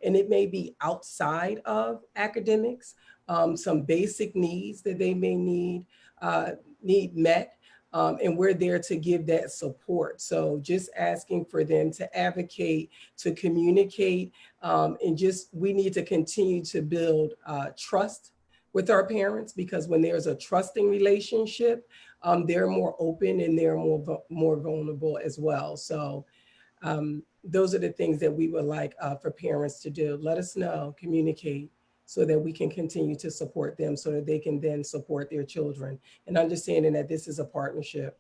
and it may be outside of academics, some basic needs that they may need met. And we're there to give that support. So just asking for them to advocate, to communicate, and just we need to continue to build trust with our parents, because when there's a trusting relationship, they're more open and they're more vulnerable as well. So those are the things that we would like for parents to do. Let us know, communicate, so that we can continue to support them, so that they can then support their children, and understanding that this is a partnership.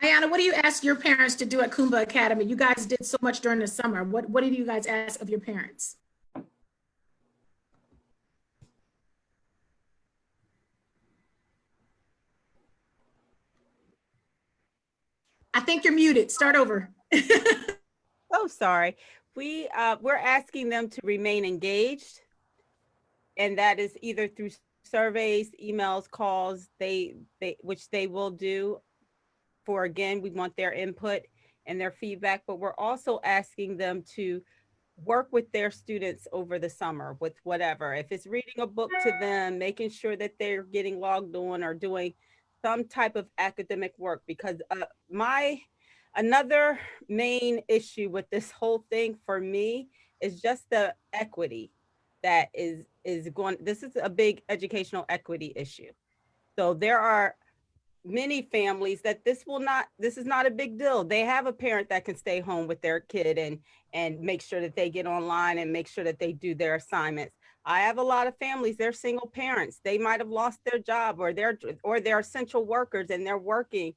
Ayana, what do you ask your parents to do at Kumba Academy? You guys did so much during the summer. What did you guys ask of your parents? I think you're muted. Start over. Oh, sorry. We're asking them to remain engaged, and that is either through surveys, emails, calls, which they will do. For again, we want their input and their feedback, but we're also asking them to work with their students over the summer with whatever. If it's reading a book to them, making sure that they're getting logged on or doing some type of academic work, because another main issue with this whole thing for me is just the equity that is going. This is a big educational equity issue. So there are many families that this is not a big deal. They have a parent that can stay home with their kid and make sure that they get online and make sure that they do their assignments. I have a lot of families, they're single parents. They might have lost their job, or they're essential workers and they're working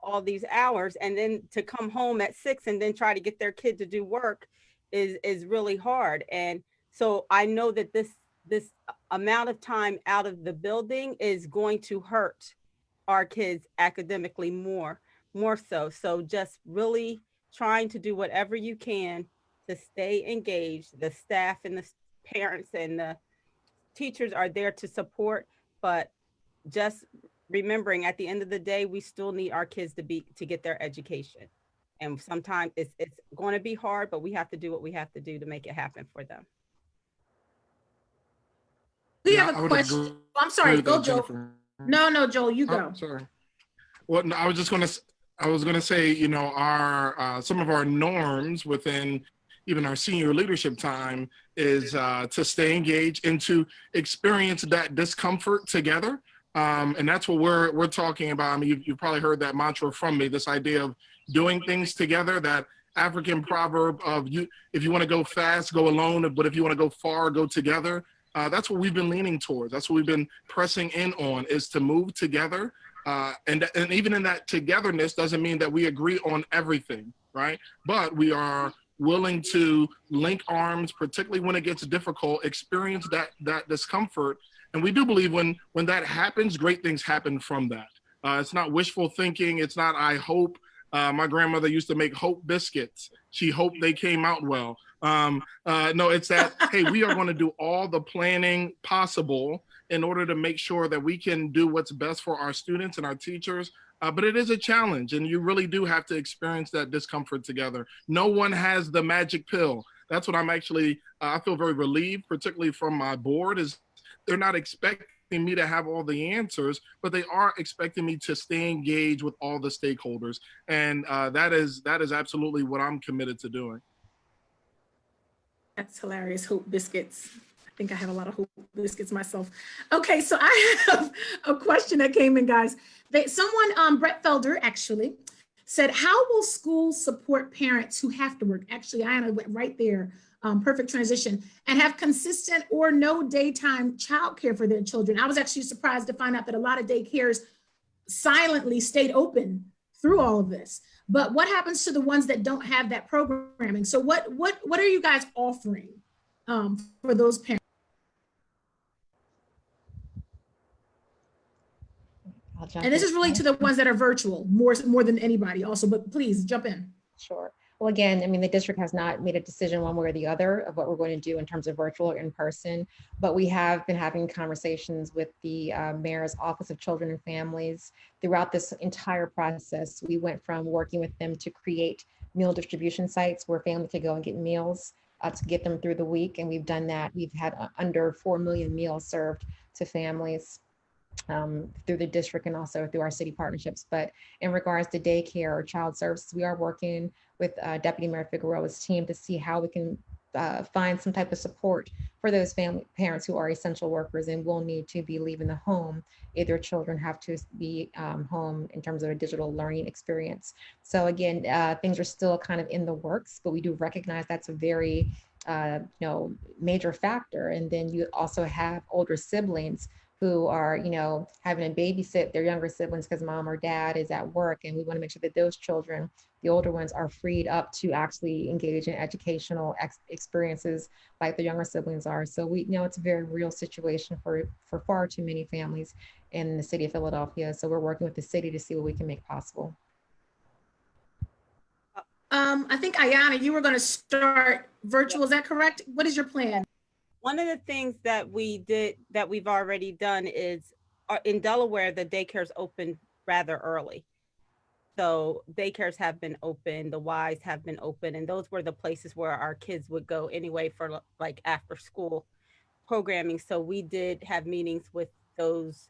all these hours, and then to come home at 6 and then try to get their kid to do work is really hard. And so I know that this amount of time out of the building is going to hurt our kids academically more so. So just really trying to do whatever you can to stay engaged. The staff and the parents and the teachers are there to support, but just remembering at the end of the day, we still need our kids to get their education. And sometimes it's going to be hard, but we have to do what we have to do to make it happen for them. We have a question. I'm sorry, go Joel. No, Joel, you go. Sorry. Well, no, I was going to say, you know, our some of our norms within even our senior leadership time is to stay engaged and to experience that discomfort together. And that's what we're talking about. I mean, you've probably heard that mantra from me, this idea of doing things together, that African proverb of if you want to go fast, go alone, but if you want to go far, go together. That's what we've been leaning towards. That's what we've been pressing in on, is to move together. And even in that togetherness doesn't mean that we agree on everything, right? But we are willing to link arms, particularly when it gets difficult, experience that discomfort. And we do believe when that happens, great things happen from that. It's not wishful thinking. It's not, I hope. My grandmother used to make hope biscuits. She hoped they came out well. No, it's that, hey, we are going to do all the planning possible in order to make sure that we can do what's best for our students and our teachers. But it is a challenge, and you really do have to experience that discomfort together. No one has the magic pill. That's what I'm actually, I feel very relieved, particularly from my board, is they're not expecting me to have all the answers, but they are expecting me to stay engaged with all the stakeholders. And that is absolutely what I'm committed to doing. That's hilarious. Hope biscuits. I think I have a lot of hope biscuits myself. Okay, so I have a question that came in, guys. Someone, Brett Felder, actually said, how will schools support parents who have to work? Actually, Ayana went right there. Perfect transition, and have consistent or no daytime childcare for their children. I was actually surprised to find out that a lot of daycares silently stayed open through all of this. But what happens to the ones that don't have that programming? So what are you guys offering for those parents? And this is really to the ones that are virtual more than anybody also, but please jump in. Sure. Well, again, I mean, the district has not made a decision one way or the other of what we're going to do in terms of virtual or in person, but we have been having conversations with the Mayor's Office of Children and Families throughout this entire process. We went from working with them to create meal distribution sites where family could go and get meals to get them through the week. And we've done that. We've had under 4 million meals served to families through the district and also through our city partnerships. But in regards to daycare or child services, we are working with Deputy Mayor Figueroa's team to see how we can find some type of support for those family parents who are essential workers and will need to be leaving the home if their children have to be home in terms of a digital learning experience. So again, things are still kind of in the works, but we do recognize that's a very major factor. And then you also have older siblings who are, having to babysit their younger siblings because mom or dad is at work. And we want to make sure that those children, the older ones, are freed up to actually engage in educational experiences like the younger siblings are. So we know it's a very real situation for far too many families in the city of Philadelphia. So we're working with the city to see what we can make possible. I think Ayana, you were going to start virtual. Is that correct? What is your plan? One of the things that we've already done is in Delaware, the daycares opened rather early. So daycares have been open, the Ys have been open, and those were the places where our kids would go anyway for like after school programming. So we did have meetings with those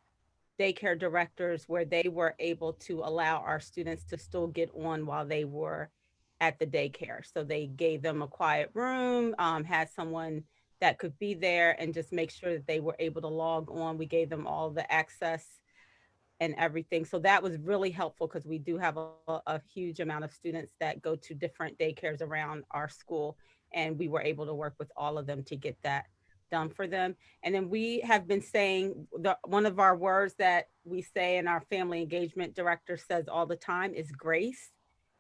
daycare directors where they were able to allow our students to still get on while they were at the daycare. So they gave them a quiet room, had someone that could be there and just make sure that they were able to log on. We gave them all the access and everything. So that was really helpful because we do have a huge amount of students that go to different daycares around our school. And we were able to work with all of them to get that done for them. And then we have been saying, one of our words that we say and our family engagement director says all the time is grace.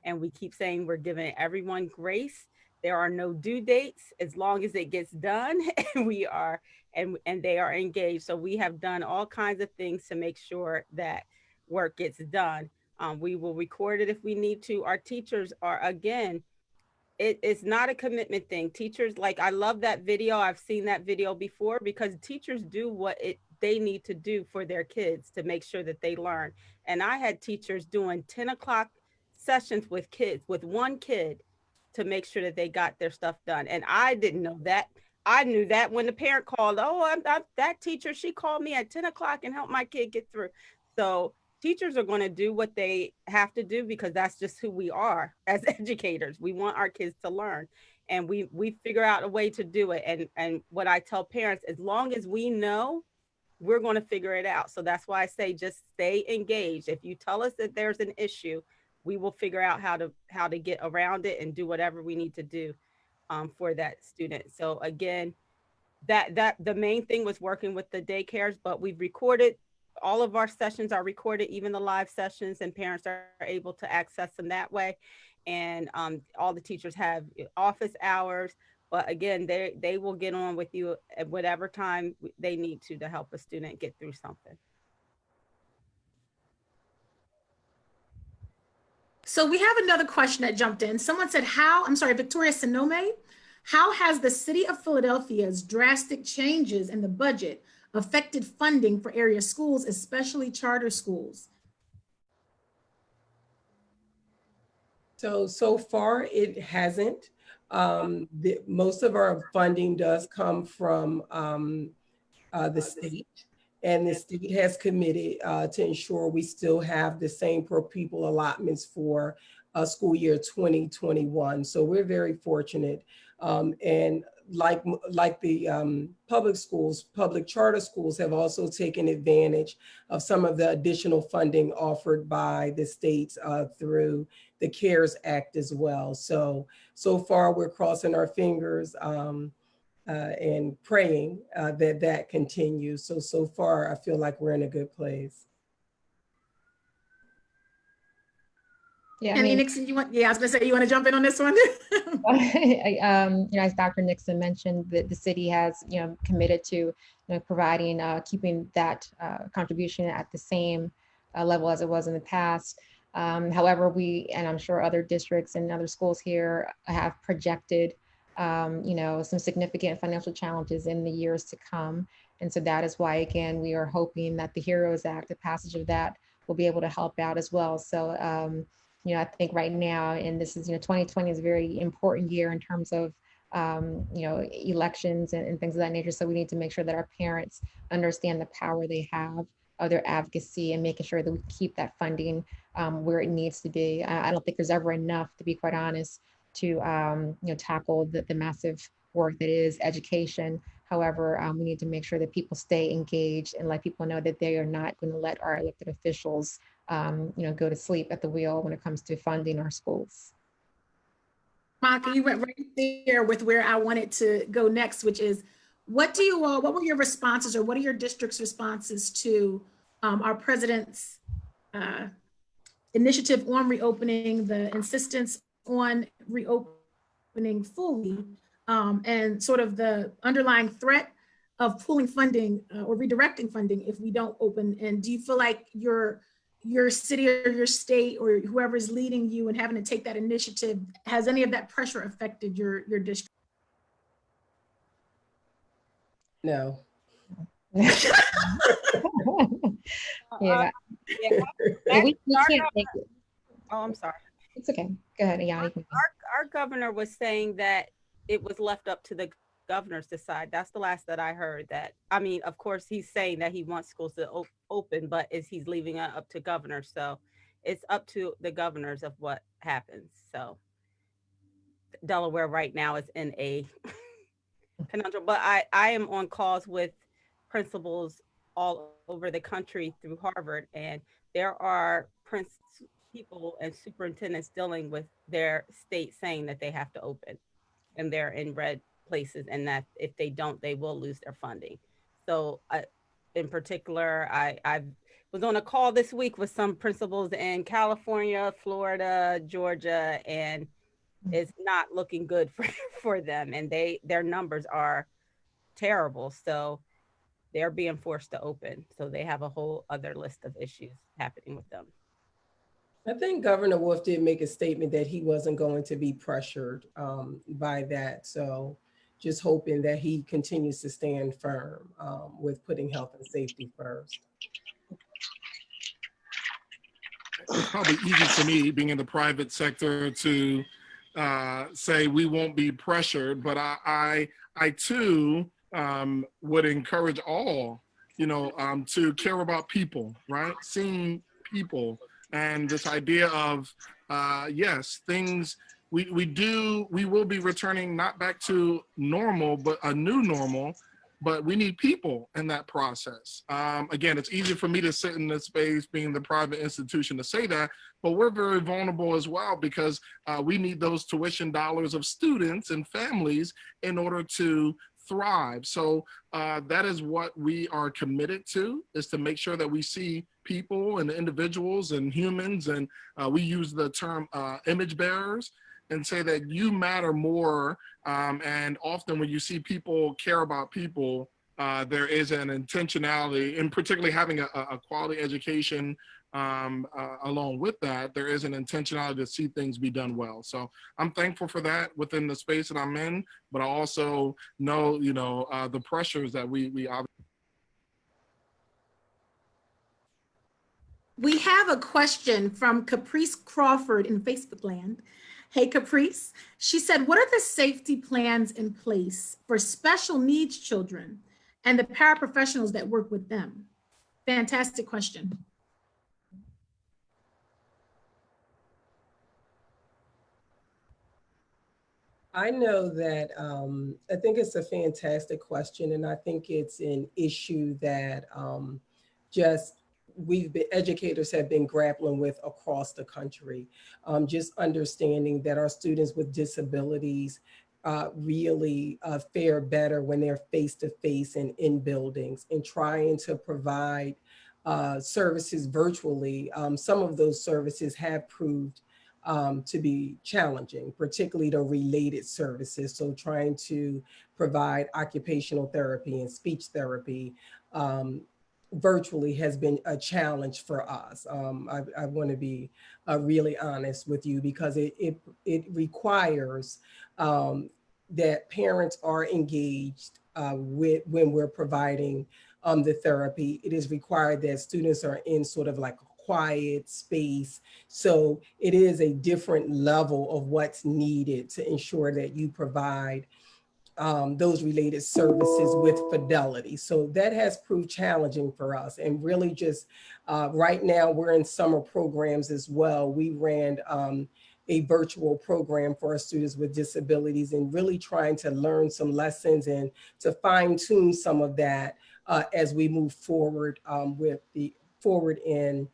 And we keep saying we're giving everyone grace. There are no due dates as long as it gets done, and we are, and they are engaged. So we have done all kinds of things to make sure that work gets done. We will record it if we need to. Our teachers are, again, it's not a commitment thing. Teachers, like, I love that video. I've seen that video before because teachers do what they need to do for their kids to make sure that they learn. And I had teachers doing 10 o'clock sessions with kids, with one kid, to make sure that they got their stuff done. And I didn't know that. I knew that when the parent called, that teacher, she called me at 10 o'clock and helped my kid get through. So teachers are going to do what they have to do because that's just who we are as educators. We want our kids to learn, and we figure out a way to do it. And what I tell parents, as long as we know, we're going to figure it out. So that's why I say just stay engaged. If you tell us that there's an issue, we will figure out how to get around it and do whatever we need to do for that student. So again, that the main thing was working with the daycares, but we've recorded, all of our sessions are recorded, even the live sessions, and parents are able to access them that way. And all the teachers have office hours, but again, they will get on with you at whatever time they need to help a student get through something. So we have another question that jumped in. Someone said, Victoria Sonome, how has the city of Philadelphia's drastic changes in the budget affected funding for area schools, especially charter schools? So far it hasn't. Most of our funding does come from the state. And the state has committed to ensure we still have the same per pupil allotments for school year 2021. So we're very fortunate. And like the public schools, public charter schools have also taken advantage of some of the additional funding offered by the states through the CARES Act as well. So far we're crossing our fingers and praying that continues. So far, I feel like we're in a good place. Yeah, Annie Nixon, I was gonna say, you want to jump in on this one? As Dr. Nixon mentioned, the city has, committed to, providing, keeping that contribution at the same level as it was in the past. However, we, and I'm sure other districts and other schools here have projected some significant financial challenges in the years to come. And so that is why, again, we are hoping that the HEROES Act, the passage of that, will be able to help out as well. So I think right now, and this is, 2020 is a very important year in terms of, elections and things of that nature. So we need to make sure that our parents understand the power they have of their advocacy and making sure that we keep that funding where it needs to be. I don't think there's ever enough, to be quite honest, to, tackle the massive work that is education. However, we need to make sure that people stay engaged and let people know that they are not going to let our elected officials, go to sleep at the wheel when it comes to funding our schools. Mikael, you went right there with where I wanted to go next, which is, what were your responses, or what are your district's responses to our president's initiative on reopening, the insistence on reopening fully, and sort of the underlying threat of pulling funding or redirecting funding if we don't open? And do you feel like your city or your state or whoever is leading you and having to take that initiative, has any of that pressure affected your district? No. Yeah. Yeah. We can't take it. Oh, I'm sorry. It's okay. Go ahead. Yeah, Our governor was saying that it was left up to the governors to decide. That's the last that I heard. That, I mean, of course, he's saying that he wants schools to open, but he's leaving it up to governors. So it's up to the governors of what happens. So Delaware right now is in a conundrum, but I am on calls with principals all over the country through Harvard, and there are people and superintendents dealing with their state saying that they have to open, and they're in red places, and that if they don't, they will lose their funding. So in particular, I was on a call this week with some principals in California, Florida, Georgia, and it's not looking good for them, and their numbers are terrible. So they're being forced to open. So they have a whole other list of issues happening with them. I think Governor Wolf did make a statement that he wasn't going to be pressured by that. So just hoping that he continues to stand firm with putting health and safety first. It's probably easy for me, being in the private sector, to say we won't be pressured, but I too would encourage all, to care about people, right? Seeing people, and this idea of yes, things we will be returning not back to normal, but a new normal. But we need people in that process. Again, it's easy for me to sit in this space, being the private institution, to say that, but we're very vulnerable as well, because we need those tuition dollars of students and families in order to thrive. So that is what we are committed to, is to make sure that we see people and individuals and humans, and we use the term image bearers, and say that you matter more. And often when you see people care about people, there is an intentionality, and particularly having a quality education along with that, there is an intentionality to see things be done well. So I'm thankful for that within the space that I'm in, but I also know, the pressures that we We have a question from Caprice Crawford in Facebook land. Hey, Caprice. She said, what are the safety plans in place for special needs children and the paraprofessionals that work with them? Fantastic question. I know that I think it's a fantastic question, and I think it's an issue that educators have been grappling with across the country. Just understanding that our students with disabilities really fare better when they're face-to-face and in buildings, and trying to provide services virtually. Some of those services have proved to be challenging, particularly the related services. So trying to provide occupational therapy and speech therapy virtually has been a challenge for us. I want to be really honest with you, because it requires that parents are engaged when we're providing the therapy. It is required that students are in sort of like a quiet space. So it is a different level of what's needed to ensure that you provide those related services with fidelity. So that has proved challenging for us. And really just right now we're in summer programs as well. We ran a virtual program for our students with disabilities and really trying to learn some lessons and to fine tune some of that as we move forward forward in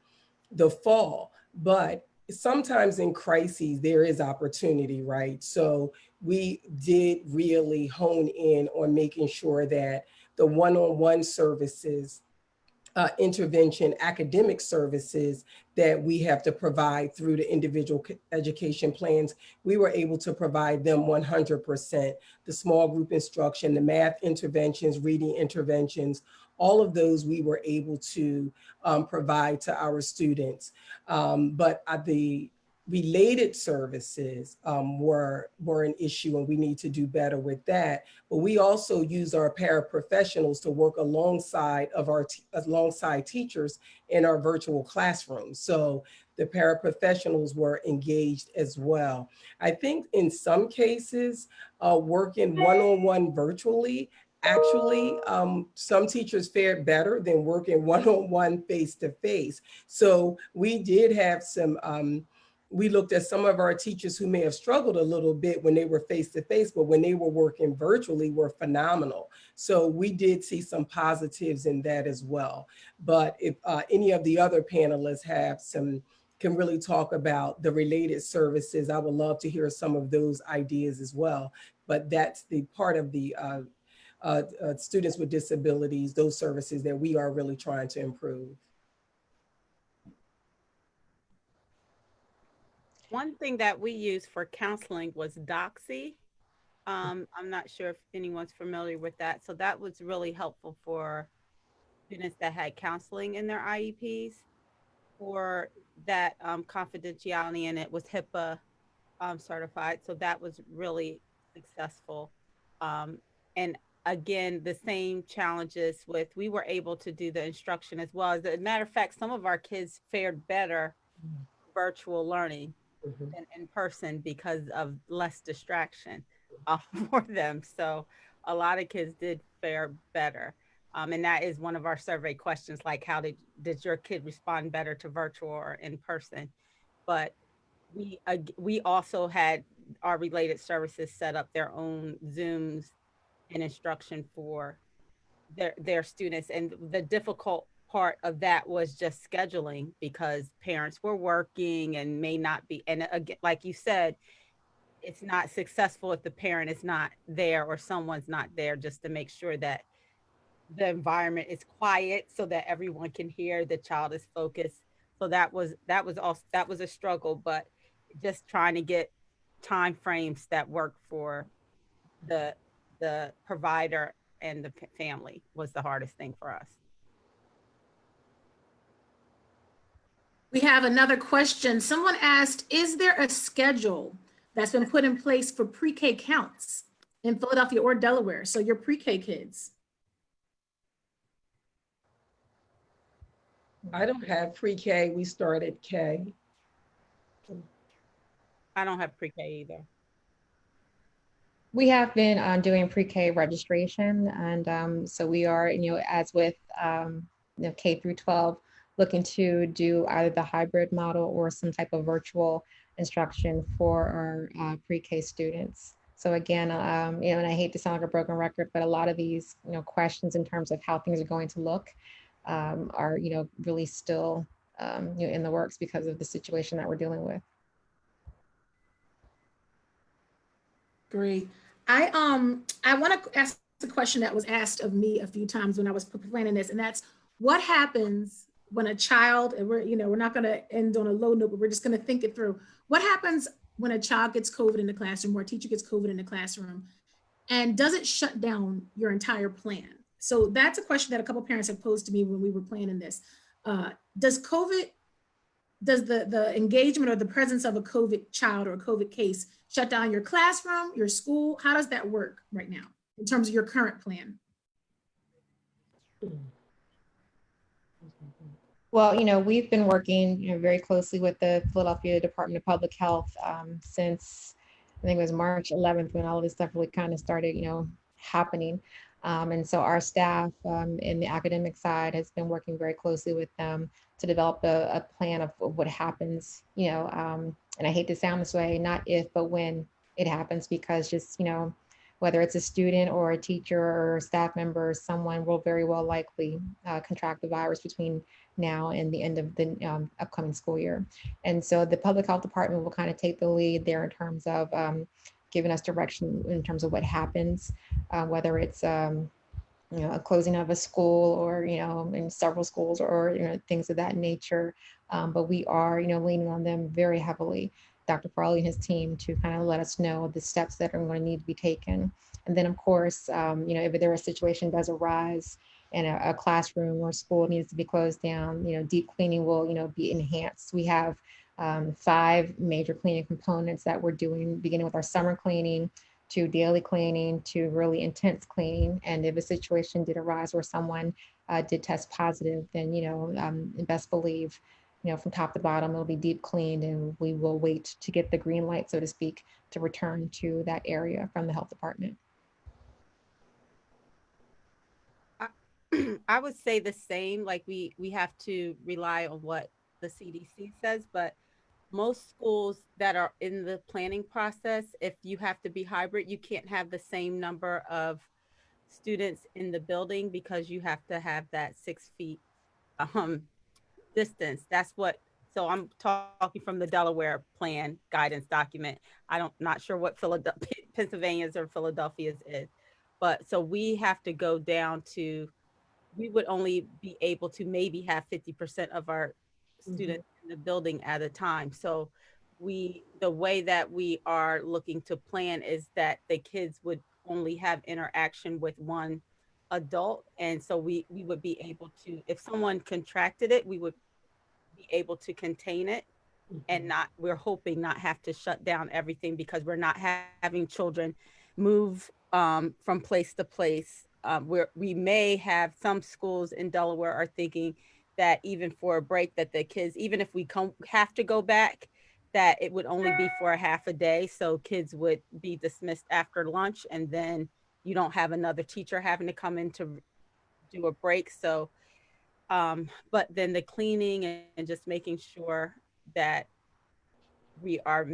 the fall. But sometimes in crises, there is opportunity, right? So we did really hone in on making sure that the one-on-one services, intervention academic services that we have to provide through the individual education plans, we were able to provide them 100%. The small group instruction, the math interventions, reading interventions, all of those we were able to provide to our students. But the related services were an issue, and we need to do better with that. But we also use our paraprofessionals to work alongside teachers in our virtual classrooms. So the paraprofessionals were engaged as well. I think in some cases, working one-on-one virtually, actually, some teachers fared better than working one-on-one face-to-face. So we did have some, we looked at some of our teachers who may have struggled a little bit when they were face-to-face, but when they were working virtually were phenomenal. So we did see some positives in that as well. But if any of the other panelists can really talk about the related services, I would love to hear some of those ideas as well. But that's the part of the students with disabilities, those services that we are really trying to improve. One thing that we used for counseling was Doxy. I'm not sure if anyone's familiar with that. So that was really helpful for students that had counseling in their IEPs for that confidentiality, and it was HIPAA certified. So that was really successful. And again, the same challenges with, we were able to do the instruction as well. As a matter of fact, some of our kids fared better virtual learning than in person because of less distraction for them. So a lot of kids did fare better. And that is one of our survey questions, like how did your kid respond better to virtual or in person? But we also had our related services set up their own Zooms and instruction for their students. And the difficult part of that was just scheduling, because parents were working and may not be, and again, like you said, it's not successful if the parent is not there or someone's not there, just to make sure that the environment is quiet so that everyone can hear, the child is focused. So that was a struggle, but just trying to get time frames that work for the provider and the family was the hardest thing for us. We have another question. Someone asked, is there a schedule that's been put in place for pre-K counts in Philadelphia or Delaware? So your pre-K kids. I don't have pre-K, we started K. I don't have pre-K either. We have been doing pre-K registration, and so we are, as with K through 12, looking to do either the hybrid model or some type of virtual instruction for our pre-K students. So again, and I hate to sound like a broken record, but a lot of these, questions in terms of how things are going to look are, really still, in the works because of the situation that we're dealing with. Great. I want to ask the question that was asked of me a few times when I was planning this, and that's what happens when a child, and we're not going to end on a low note, but we're just going to think it through. What happens when a child gets COVID in the classroom or a teacher gets COVID in the classroom, and does it shut down your entire plan? So that's a question that a couple of parents have posed to me when we were planning this. Does the engagement or the presence of a COVID child or a COVID case shut down your classroom, your school? How does that work right now in terms of your current plan? Well, we've been working, very closely with the Philadelphia Department of Public Health since I think it was March 11th when all of this stuff really kind of started, happening. And so our staff in the academic side has been working very closely with them to develop a plan of what happens, and I hate to sound this way, not if, but when it happens, because just, whether it's a student or a teacher or a staff member, someone will very well likely contract the virus between now and the end of the upcoming school year. And so the public health department will kind of take the lead there in terms of giving us direction in terms of what happens, whether it's a closing of a school or in several schools or things of that nature. But we are leaning on them very heavily, Dr. Farley and his team, to kind of let us know the steps that are going to need to be taken. And then of course, if there a situation does arise and a classroom or school needs to be closed down, deep cleaning will be enhanced. We have 5 major cleaning components that we're doing, beginning with our summer cleaning, to daily cleaning, to really intense cleaning. And if a situation did arise where someone did test positive, then, best believe, from top to bottom, it'll be deep cleaned, and we will wait to get the green light, so to speak, to return to that area from the health department. I would say the same, like we have to rely on what the CDC says, but most schools that are in the planning process, if you have to be hybrid, you can't have the same number of students in the building because you have to have that 6 feet distance. So I'm talking from the Delaware plan guidance document. Not sure what Pennsylvania's or Philadelphia's is, but so we have to go down to, we would only be able to maybe have 50% of our students in the building at a time. So the way that we are looking to plan is that the kids would only have interaction with one adult. And so we would be able to, if someone contracted it, we would be able to contain it and we're hoping not have to shut down everything, because we're not having children move from place to place. We may have some schools in Delaware are thinking that even for a break, that the kids, even if we have to go back, that it would only be for a half a day. So kids would be dismissed after lunch, and then you don't have another teacher having to come in to do a break. So, but then the cleaning and just making sure that we are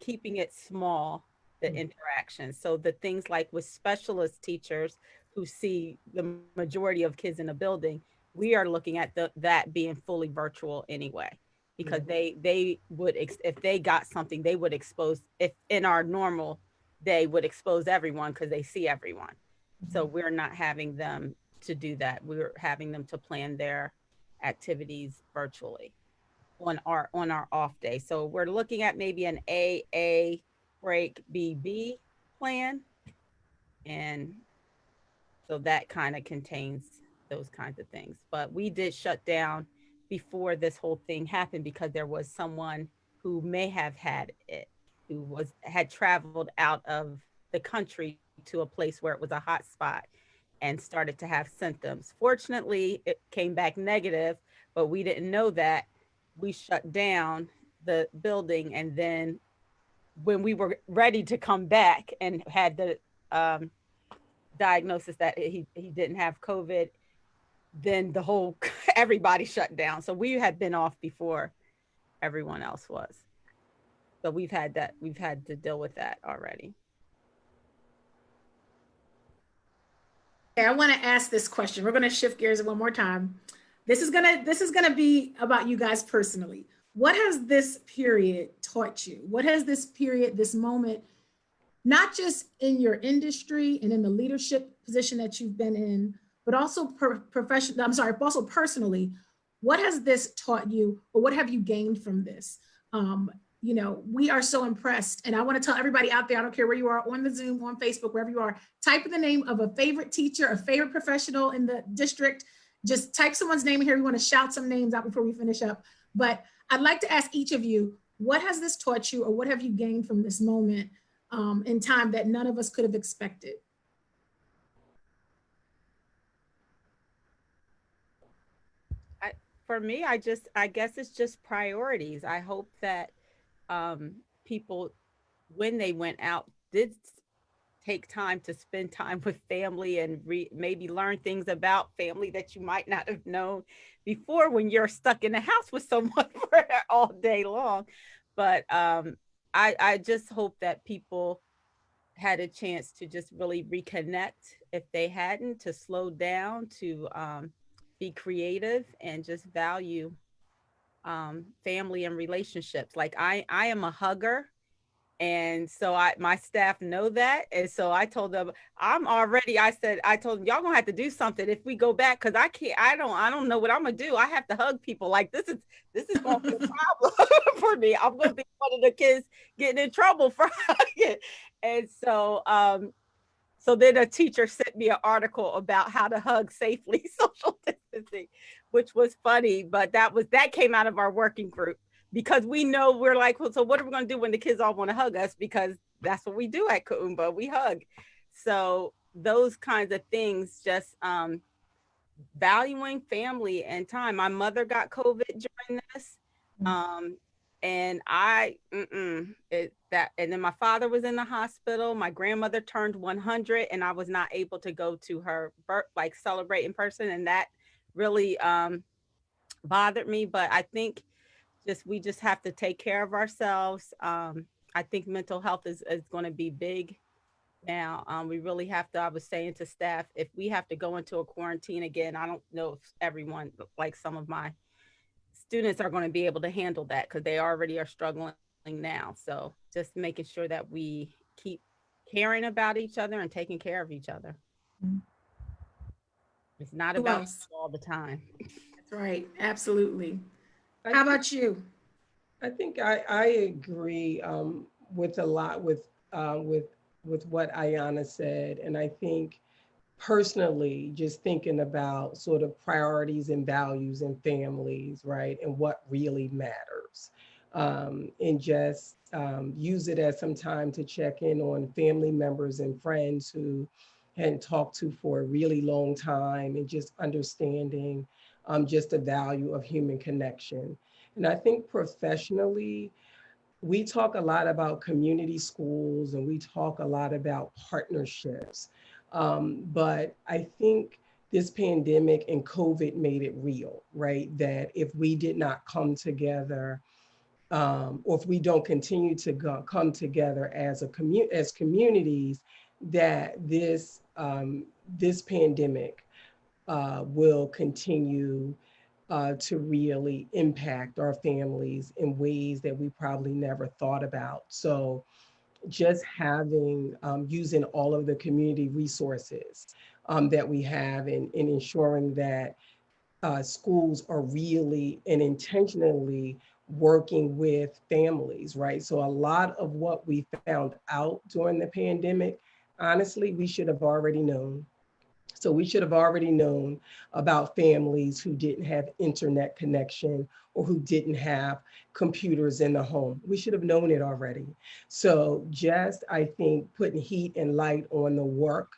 keeping it small, the interaction. So the things like with specialist teachers who see the majority of kids in a building, we are looking at that being fully virtual anyway, because they would, if they got something, they would expose, if in our normal day would expose everyone because they see everyone. So we're not having them to do that. We're having them to plan their activities virtually on our off day. So we're looking at maybe an AA break BB plan. And so that kind of contains those kinds of things. But we did shut down before this whole thing happened, because there was someone who may have had it, who had traveled out of the country to a place where it was a hot spot and started to have symptoms. Fortunately, it came back negative, but we didn't know that. We shut down the building, and then when we were ready to come back and had the diagnosis that he didn't have COVID, then the whole everybody shut down. So we had been off before everyone else was. So we've had to deal with that already. Okay, I want to ask this question. We're going to shift gears one more time. This is gonna be about you guys personally. What has this period taught you? What has this period, this moment, not just in your industry and in the leadership position that you've been in, but also also personally, what has this taught you, or what have you gained from this? We are so impressed, and I want to tell everybody out there, I don't care where you are, on the Zoom, on Facebook, wherever you are, type in the name of a favorite teacher, a favorite professional in the district. Just type someone's name in here. We want to shout some names out before we finish up. But I'd like to ask each of you, what has this taught you, or what have you gained from this moment in time that none of us could have expected? for me, I guess it's just priorities. I hope that people, when they went out, did take time to spend time with family and maybe learn things about family that you might not have known before when you're stuck in the house with someone for all day long. But I just hope that people had a chance to just really reconnect if they hadn't, to slow down, to be creative and just value family and relationships. Like I am a hugger. And so my staff know that. And so I told them, I told them, y'all gonna have to do something if we go back. Cause I don't know what I'm gonna do. I have to hug people. Like this is gonna be a problem for me. I'm gonna be one of the kids getting in trouble for hugging. And so, so then a teacher sent me an article about how to hug safely, social distancing, which was funny, but that came out of our working group. Because we know, we're like, well, so what are we going to do when the kids all want to hug us? Because that's what we do at Kuumba, we hug. So those kinds of things, just valuing family and time. My mother got COVID during this. And and then my father was in the hospital. My grandmother turned 100 and I was not able to go to her like celebrate in person. And that really bothered me. But I think we just have to take care of ourselves. I think mental health is going to be big now. We really have to, I was saying to staff, if we have to go into a quarantine again, I don't know if everyone, like some of my students, are going to be able to handle that, because they already are struggling now. So just making sure that we keep caring about each other and taking care of each other. It's not about all the time. That's right. Absolutely. How about you? I think I agree with a lot with what Ayana said, and I think personally, just thinking about sort of priorities and values and families, right, and what really matters, and just use it as some time to check in on family members and friends who hadn't talked to for a really long time, and just understanding just the value of human connection. And I think professionally, we talk a lot about community schools and we talk a lot about partnerships. But I think this pandemic and COVID made it real, right? That if we did not come together, or if we don't continue to come together as as communities, that this pandemic will continue to really impact our families in ways that we probably never thought about. So just having, using all of the community resources that we have, and ensuring that schools are really and intentionally working with families, right? So a lot of what we found out during the pandemic, honestly, we should have already known. So we should have already known about families who didn't have internet connection or who didn't have computers in the home. We should have known it already. So just, I think, putting heat and light on the work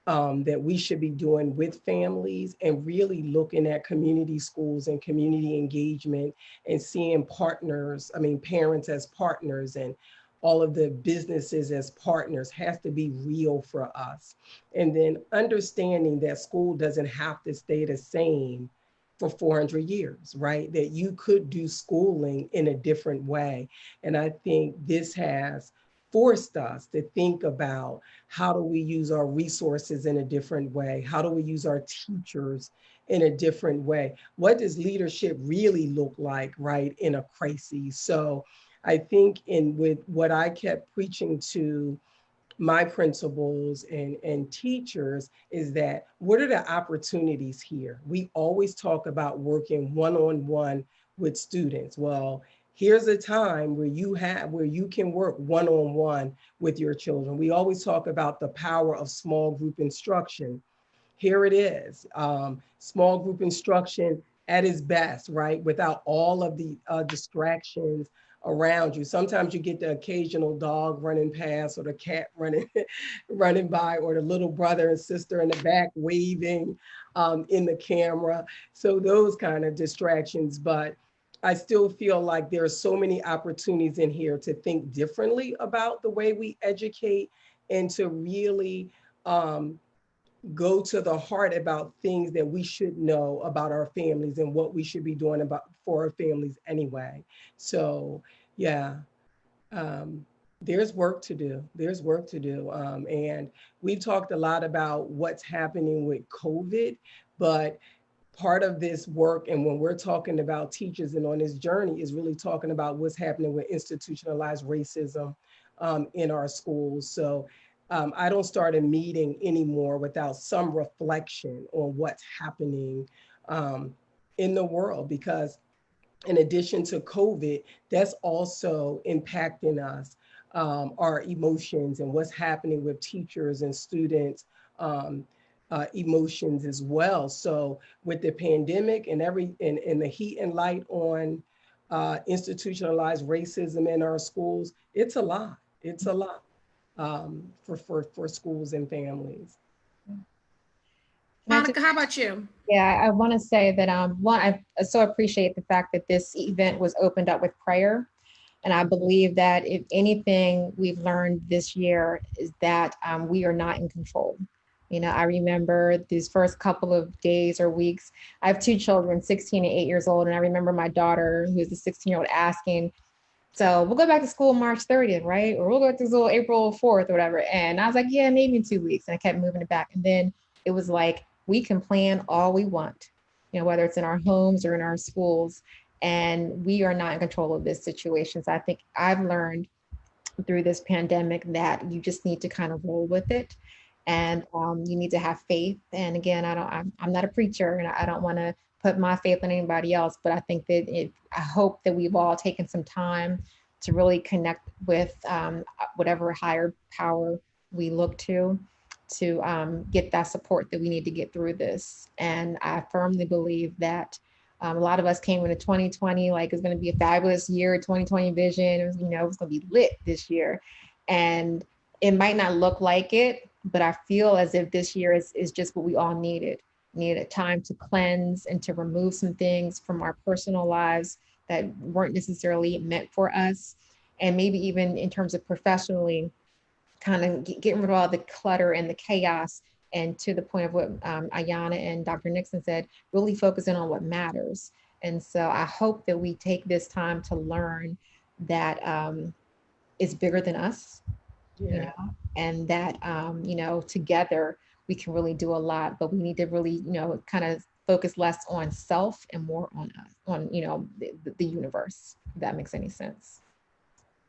that we should be doing with families, and really looking at community schools and community engagement, and seeing partners, I mean, parents as partners, and all of the businesses as partners, has to be real for us. And then understanding that school doesn't have to stay the same for 400 years, right? That you could do schooling in a different way. And I think this has forced us to think about, how do we use our resources in a different way? How do we use our teachers in a different way? What does leadership really look like, right, in a crisis? So I think with what I kept preaching to my principals and teachers is that, what are the opportunities here? We always talk about working one-on-one with students. Well, here's a time where you can work one-on-one with your children. We always talk about the power of small group instruction. Here it is, small group instruction at its best, right? Without all of the distractions around you. Sometimes you get the occasional dog running past or the cat running by, or the little brother and sister in the back waving in the camera. So those kind of distractions, but I still feel like there are so many opportunities in here to think differently about the way we educate and to really go to the heart about things that we should know about our families and what we should be doing about for our families anyway. So yeah, there's work to do. There's work to do. And we've talked a lot about what's happening with COVID, but part of this work, and when we're talking about teachers and on this journey, is really talking about what's happening with institutionalized racism in our schools. So I don't start a meeting anymore without some reflection on what's happening in the world, because in addition to COVID, that's also impacting us, our emotions and what's happening with teachers and students. Emotions as well. So with the pandemic and and the heat and light on institutionalized racism in our schools, it's a lot. It's a lot for schools and families. Monica, how about you? Yeah, I want to say that one, I so appreciate the fact that this event was opened up with prayer. And I believe that if anything we've learned this year is that we are not in control. You know, I remember these first couple of days or weeks. I have two children, 16 and 8 years old. And I remember my daughter, who's a 16-year-old, asking, so we'll go back to school March 30th, right? Or we'll go back to school April 4th or whatever. And I was like, yeah, maybe in 2 weeks. And I kept moving it back. And then it was like, we can plan all we want, you know, whether it's in our homes or in our schools. And we are not in control of this situation. So I think I've learned through this pandemic that you just need to kind of roll with it. And you need to have faith. And again, I'm not a preacher, and I don't want to put my faith in anybody else, but I think that I hope that we've all taken some time to really connect with whatever higher power we look to get that support that we need to get through this. And I firmly believe that a lot of us came into 2020 like it's going to be a fabulous year, 2020 vision. It was, you know, it's going to be lit this year, and it might not look like it, but I feel as if this year is just what we all needed. Needed time to cleanse and to remove some things from our personal lives that weren't necessarily meant for us. And maybe even in terms of professionally, kind of getting rid of all the clutter and the chaos. And to the point of what Ayana and Dr. Nixon said, really focusing on what matters. And so I hope that we take this time to learn that it's bigger than us. Yeah. You know, and that, you know, together we can really do a lot, but we need to really, you know, kind of focus less on self and more on us, on, you know, the universe, if that makes any sense.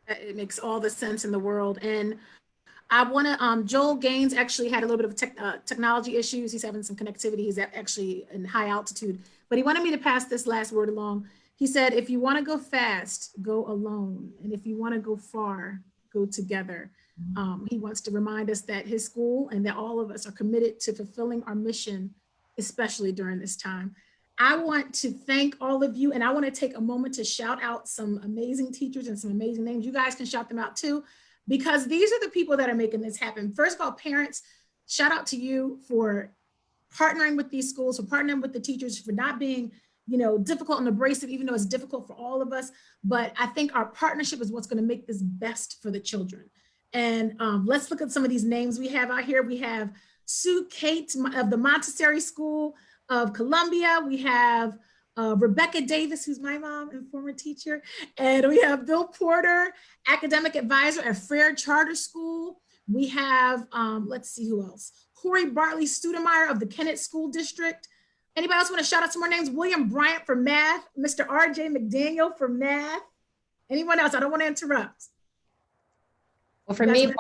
It makes all the sense in the world. And I want to, Joel Gaines actually had a little bit of technology issues. He's having some connectivity. He's actually in high altitude, but he wanted me to pass this last word along. He said, if you want to go fast, go alone. And if you want to go far, go together. He wants to remind us that his school and that all of us are committed to fulfilling our mission, especially during this time. I want to thank all of you, and I want to take a moment to shout out some amazing teachers and some amazing names. You guys can shout them out too, because these are the people that are making this happen. First of all, parents, shout out to you for partnering with these schools, for partnering with the teachers, for not being, you know, difficult and abrasive, even though it's difficult for all of us. But I think our partnership is what's going to make this best for the children. And let's look at some of these names we have out here. We have Sue Kate of the Montessori School of Columbia. We have Rebecca Davis, who's my mom and former teacher. And we have Bill Porter, academic advisor at Frere Charter School. We have, let's see who else. Corey Bartley Studemeyer of the Kennett School District. Anybody else want to shout out some more names? William Bryant for math, Mr. RJ McDaniel for math. Anyone else? I don't want to interrupt. Well, for me,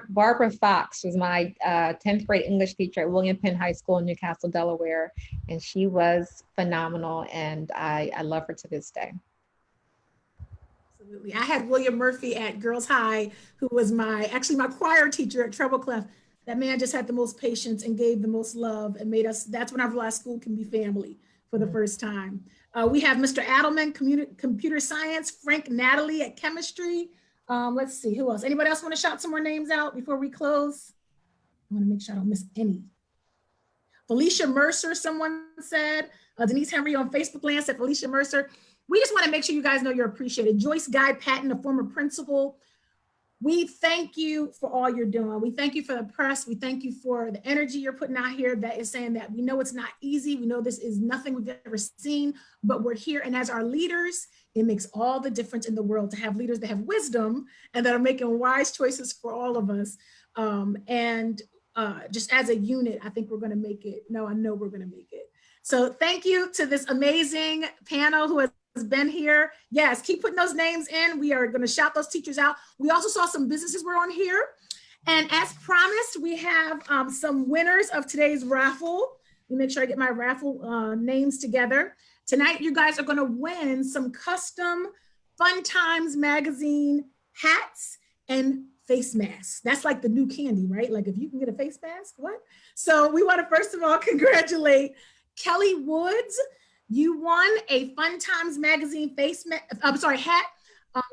Barbara Fox was my 10th grade English teacher at William Penn High School in Newcastle, Delaware. And she was phenomenal. And I love her to this day. Absolutely. I had William Murphy at Girls High, who was actually my choir teacher at Treble Clef. That man just had the most patience and gave the most love and made us, that's when I realized school can be family for the first time. We have Mr. Adelman, computer science, Frank Natalie at chemistry. Let's see, who else? Anybody else want to shout some more names out before we close? I want to make sure I don't miss any. Felicia Mercer, someone said. Denise Henry on Facebook land said Felicia Mercer. We just want to make sure you guys know you're appreciated. Joyce Guy Patton, a former principal. We thank you for all you're doing. We thank you for the press. We thank you for the energy you're putting out here that is saying that we know it's not easy. We know this is nothing we've ever seen, but we're here. And as our leaders, it makes all the difference in the world to have leaders that have wisdom and that are making wise choices for all of us. Just as a unit, I think we're going to make it. No, I know we're going to make it. So thank you to this amazing panel who has been here. Yes, keep putting those names in. We are going to shout those teachers out. We also saw some businesses were on here. And as promised, we have some winners of today's raffle. Let me make sure I get my raffle names together. Tonight, you guys are going to win some custom FunTimes magazine hats and face masks. That's like the new candy, right? Like if you can get a face mask, what? So we want to first of all congratulate Kelly Woods. You won a FunTimes magazine hat,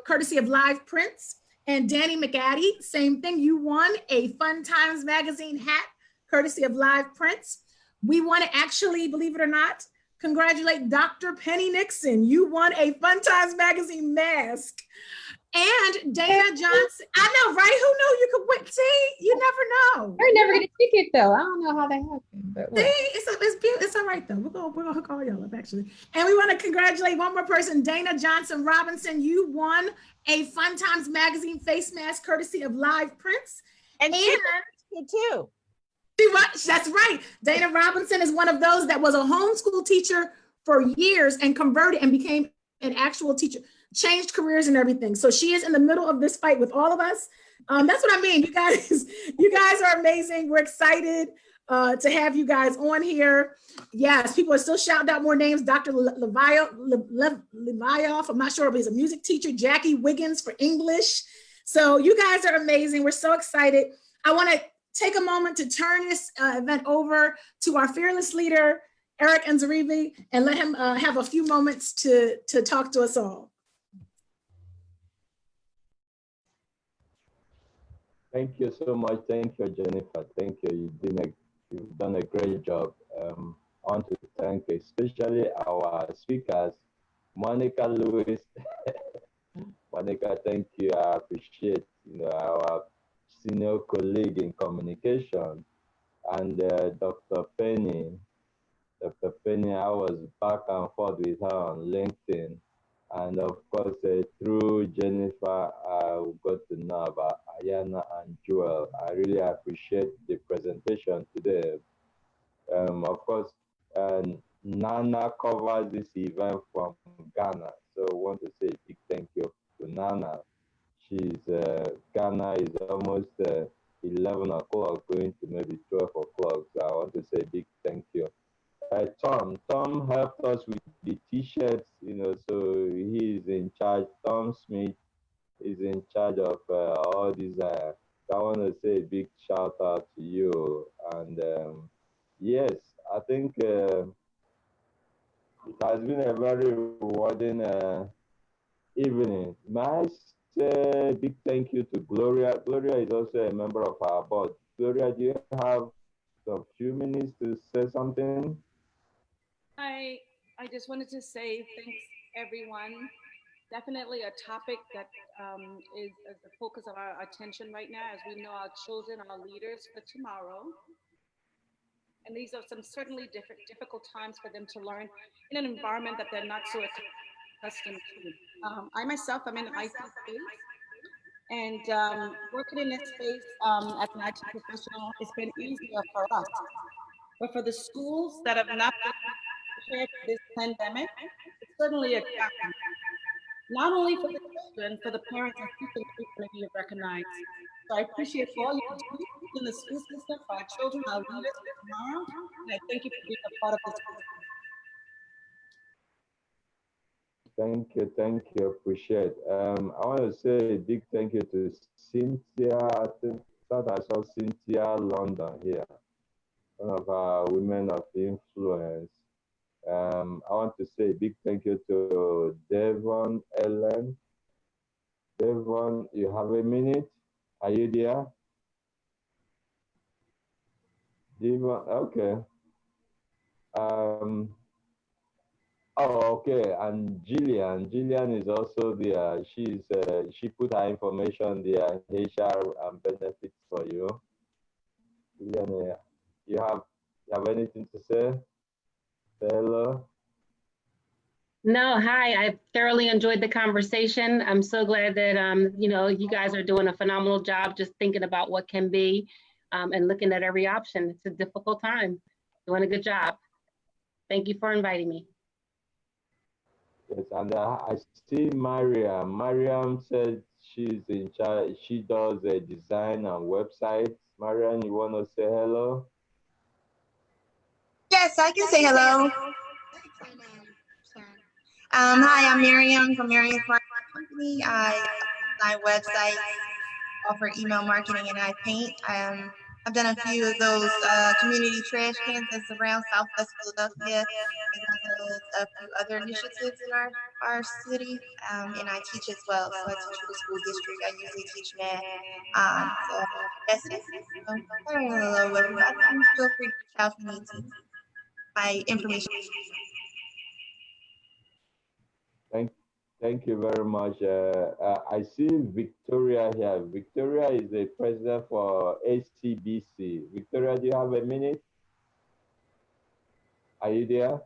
courtesy of Live Prints. And Danny McAddy, same thing. You won a FunTimes magazine hat, courtesy of Live Prints. We want to actually, believe it or not, congratulate Dr. Penny Nixon. You won a FunTimes magazine mask. And Dana Johnson, I know, right? Who knew you could win? See, you never know. They're never gonna pick it though. I don't know how that happened, but See, it's all right though. We're gonna hook all y'all up actually. And we want to congratulate one more person, Dana Johnson Robinson. You won a FunTimes magazine face mask courtesy of Live Prints. And you too. That's right. Dana Robinson is one of those that was a homeschool teacher for years and converted and became an actual teacher, changed careers and everything. So she is in the middle of this fight with all of us. That's what I mean. You guys are amazing. We're excited to have you guys on here. Yes, people are still shouting out more names. Dr. Levioff, I'm not sure if he's a music teacher. Jackie Wiggins for English. So you guys are amazing. We're so excited. I want to take a moment to turn this event over to our fearless leader, Eric Nzaribi, and let him have a few moments to talk to us all. Thank you so much. Thank you, Jennifer. Thank you. You've done a great job. I want to thank especially our speakers, Monica Lewis. Monica, thank you. I appreciate our senior colleague in communication, and Dr. Penny. Dr. Penny, I was back and forth with her on LinkedIn. And of course, through Jennifer, I got to know about Ayana and Joel. I really appreciate the presentation today. Of course, Nana covers this event from Ghana. So I want to say a big thank you to Nana. Ghana is almost 11 o'clock, going to maybe 12 o'clock. So I want to say a big thank you. Tom helped us with the t-shirts, so he's in charge. Tom Smith is in charge of all these. So I want to say a big shout out to you. And yes, I think it has been a very rewarding evening. May I say a big thank you to Gloria. Gloria is also a member of our board. Gloria, do you have a few minutes to say something? I just wanted to say thanks, everyone. Definitely a topic that is the focus of our attention right now, as we know our children are leaders for tomorrow. And these are some certainly difficult times for them to learn in an environment that they're not so accustomed to. I myself, I'm in an IT space, and working in this space as an IT professional, it's been easier for us. But for the schools that have not been prepared for this pandemic, it's certainly a challenge. Not only for the children, for the parents and teachers who are going to be recognized. So I appreciate all you do in the school system for our children, our leaders for tomorrow, and I thank you for being a part of this. Thank you, appreciate. I want to say a big thank you to Cynthia. I thought I saw Cynthia London here, one of our women of influence. I want to say a big thank you to Devon Ellen. Devon, you have a minute? Are you there? Devon, okay. Oh, okay. And Jillian is also there. She put her information there, HR and benefits for you. Jillian, you have anything to say? Say hello. No, hi. I thoroughly enjoyed the conversation. I'm so glad that you guys are doing a phenomenal job just thinking about what can be and looking at every option. It's a difficult time. Doing a good job. Thank you for inviting me. Yes, and I see Mariam. Mariam said she's in charge. She does a design and websites. Mariam, you want to say hello? Yes, I can say hello. Hi, I'm Miriam from Miriam's Marketing Company. I design websites, offer email marketing, and I paint. I've done a few of those community trash cans that's around Southwest Philadelphia, as well as a few other initiatives in our city, and I teach as well. So I teach for the school district. I usually teach math. So that's it. So, hello, everybody. Feel free to reach out if you need to. My information. Thank you very much. I see Victoria here. Victoria is the president for ACBC. Victoria, do you have a minute? Are you there?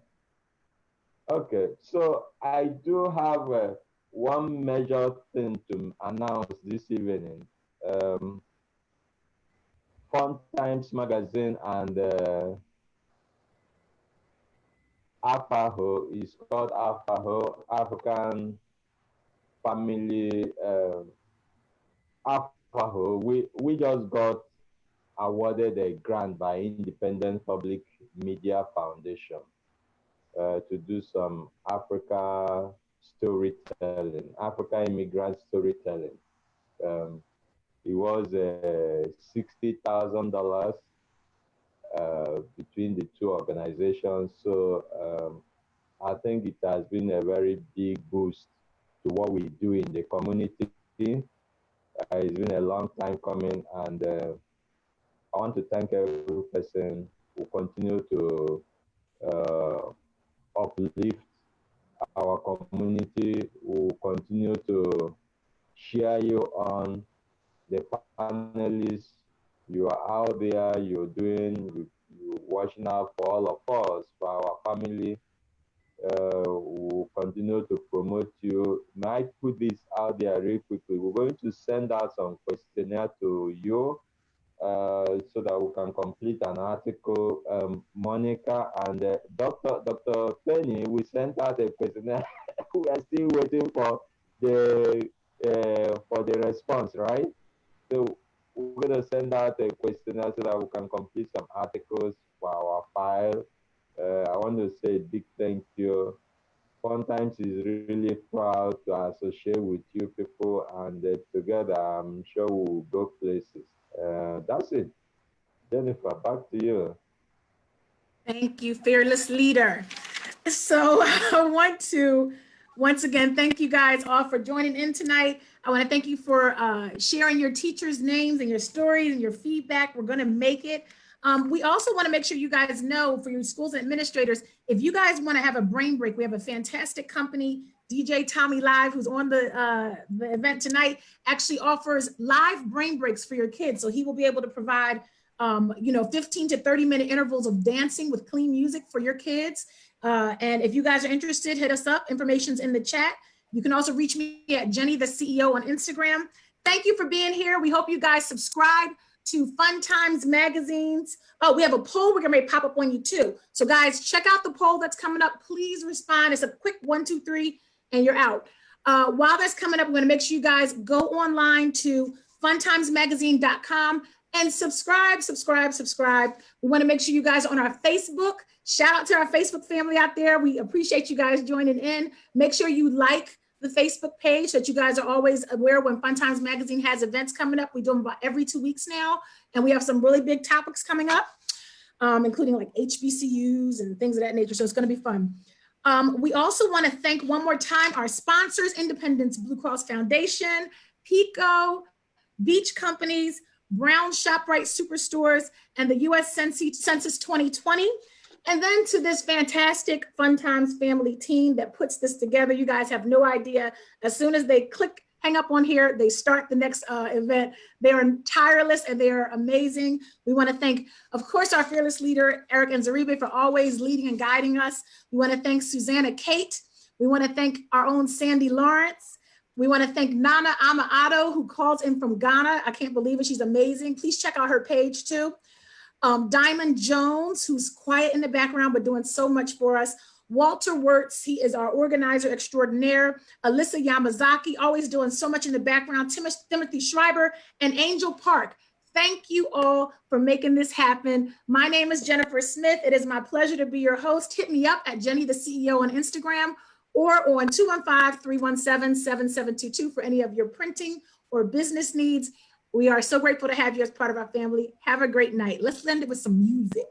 Okay, so I do have one major thing to announce this evening. FunTimes magazine and AFAHO is called AFAHO, African Family AFAHO. We just got awarded a grant by Independent Public Media Foundation to do some Africa storytelling, Africa immigrant storytelling. It was $60,000 between the two organizations. So I think it has been a very big boost to what we do in the community. It's been a long time coming, and I want to thank every person who continue to uplift our community, who continue to share you on the panelists. You are out there, you're watching out for all of us, for our family. We'll continue to promote you. Might put this out there really quickly. We're going to send out some questionnaire to you so that we can complete an article. Monica and Dr. Penny, we sent out a questionnaire. We are still waiting for the response, right? So we're going to send out a questionnaire so that we can complete some articles for our file. I want to say a big thank you. FunTimes is really proud to associate with you people, and together I'm sure we'll go places. That's it. Jennifer, back to you. Thank you, fearless leader. So I want to once again thank you guys all for joining in tonight. I want to thank you for sharing your teachers' names and your stories and your feedback. We're going to make it. We also want to make sure you guys know, for your schools and administrators, if you guys want to have a brain break, we have a fantastic company, DJ Tommy Live, who's on the event tonight, actually offers live brain breaks for your kids. So he will be able to provide 15 to 30-minute intervals of dancing with clean music for your kids. And if you guys are interested, hit us up. Information's in the chat. You can also reach me at Jenny the CEO on Instagram. Thank you for being here. We hope you guys subscribe to FunTimes magazines. Oh, we have a poll we're gonna pop up on you too. So guys, check out the poll that's coming up. Please respond. It's a quick 1, 2, 3, and you're out. While that's coming up, we're gonna make sure you guys go online to funtimesmagazine.com and subscribe. We wanna make sure you guys are on our Facebook. Shout out to our Facebook family out there. We appreciate you guys joining in. Make sure you like the Facebook page so that you guys are always aware when FunTimes Magazine has events coming up. We do them about every 2 weeks now, and we have some really big topics coming up. including like HBCUs and things of that nature. So it's going to be fun. We also want to thank one more time our sponsors, Independence Blue Cross Foundation, PICO, Beach Companies, Brown ShopRite Superstores, and the U.S. Census 2020. And then to this fantastic FunTimes family team that puts this together. You guys have no idea. As soon as they hang up on here, they start the next event. They are tireless and they are amazing. We want to thank, of course, our fearless leader, Eric Nzaribe, for always leading and guiding us. We want to thank Susanna Kate. We want to thank our own Sandy Lawrence. We want to thank Nana Amaado, who calls in from Ghana. I can't believe it. She's amazing. Please check out her page too. Diamond Jones, who's quiet in the background, but doing so much for us. Walter Wirtz, he is our organizer extraordinaire. Alyssa Yamazaki, always doing so much in the background. Timothy Schreiber and Angel Park. Thank you all for making this happen. My name is Jennifer Smith. It is my pleasure to be your host. Hit me up at Jenny the CEO on Instagram or on 215-317-7722 for any of your printing or business needs. We are so grateful to have you as part of our family. Have a great night. Let's end it with some music.